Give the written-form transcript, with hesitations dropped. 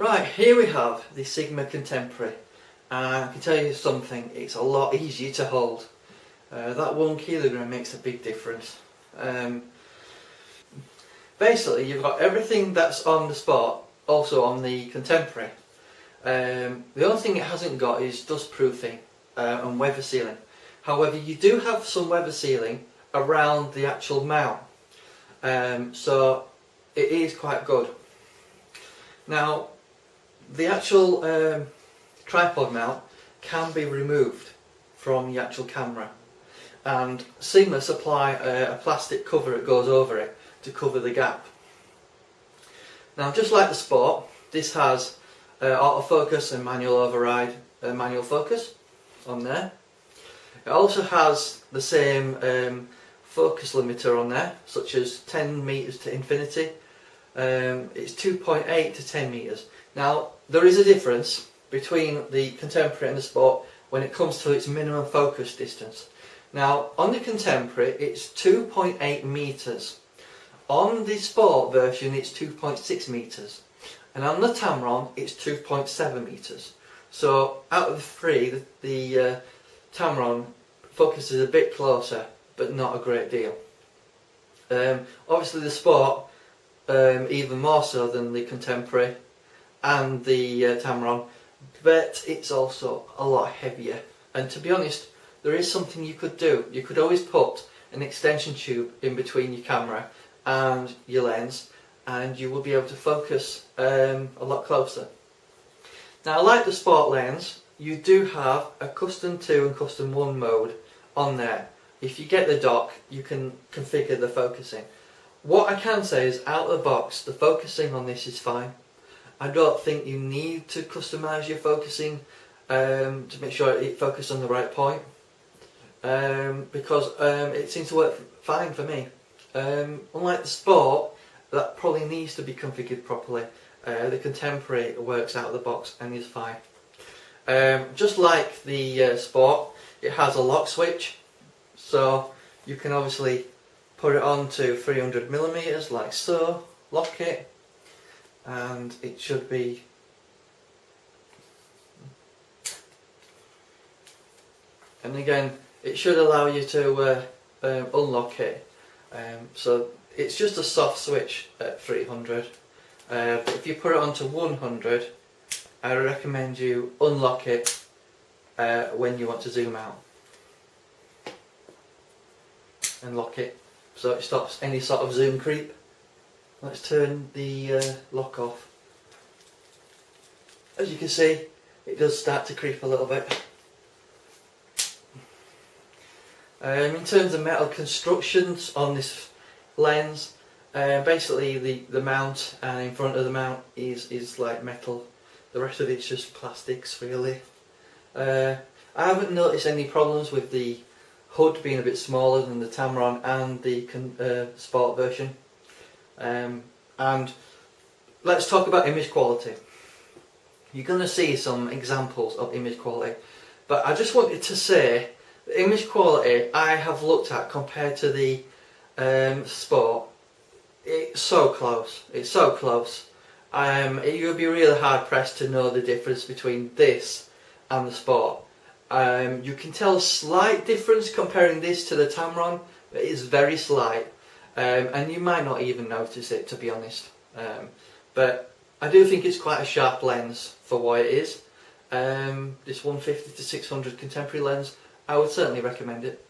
Right, here we have the Sigma Contemporary, and I can tell you something, it's a lot easier to hold. That 1 kilogram makes a big difference. Basically, you've got everything that's on the Sport, also on the Contemporary. The only thing it hasn't got is dust proofing and weather sealing. However, you do have some weather sealing around the actual mount, so it is quite good. Now, the actual tripod mount can be removed from the actual camera, and Sigma supply a plastic cover that goes over it to cover the gap. Now, just like the Sport, this has autofocus and manual override, manual focus on there. It also has the same focus limiter on there, such as 10 meters to infinity. It's 2.8 to 10 meters. Now, there is a difference between the Contemporary and the Sport when it comes to its minimum focus distance. Now, on the Contemporary it's 2.8 meters. On the Sport version it's 2.6 meters. And on the Tamron it's 2.7 meters. So out of the three, the Tamron focuses a bit closer, but not a great deal. Obviously the Sport, even more so than the Contemporary and the Tamron, but it's also a lot heavier. And to be honest, there is something you could do. You could always put an extension tube in between your camera and your lens, and you will be able to focus a lot closer. Now, like the Sport lens, you do have a custom 2 and custom 1 mode on there. If you get the dock, you can configure the focusing. What I can say is, out of the box, the focusing on this is fine. I don't think you need to customise your focusing to make sure it focuses on the right point, because it seems to work fine for me. Unlike the Sport, that probably needs to be configured properly. The Contemporary works out of the box and is fine. Just like the Sport, it has a lock switch, so you can obviously put it on to 300mm like so, lock it, and it should be and again it should allow you to unlock it, so it's just a soft switch at 300, but if you put it onto 100, I recommend you unlock it when you want to zoom out and lock it so it stops any sort of zoom creep. Let's turn the lock off. As you can see, it does start to creep a little bit. In terms of metal constructions on this lens, basically the mount and in front of the mount is like metal. The rest of it's just plastics, really. I haven't noticed any problems with the hood being a bit smaller than the Tamron and the Sport version. And let's talk about image quality. You're going to see some examples of image quality, but I just wanted to say the image quality I have looked at compared to the Sport, it's so close. It's so close. You'll be really hard pressed to know the difference between this and the Sport. You can tell a slight difference comparing this to the Tamron, but it's very slight, and you might not even notice it, to be honest. But I do think it's quite a sharp lens for what it is. This 150 to 600 Contemporary lens, I would certainly recommend it.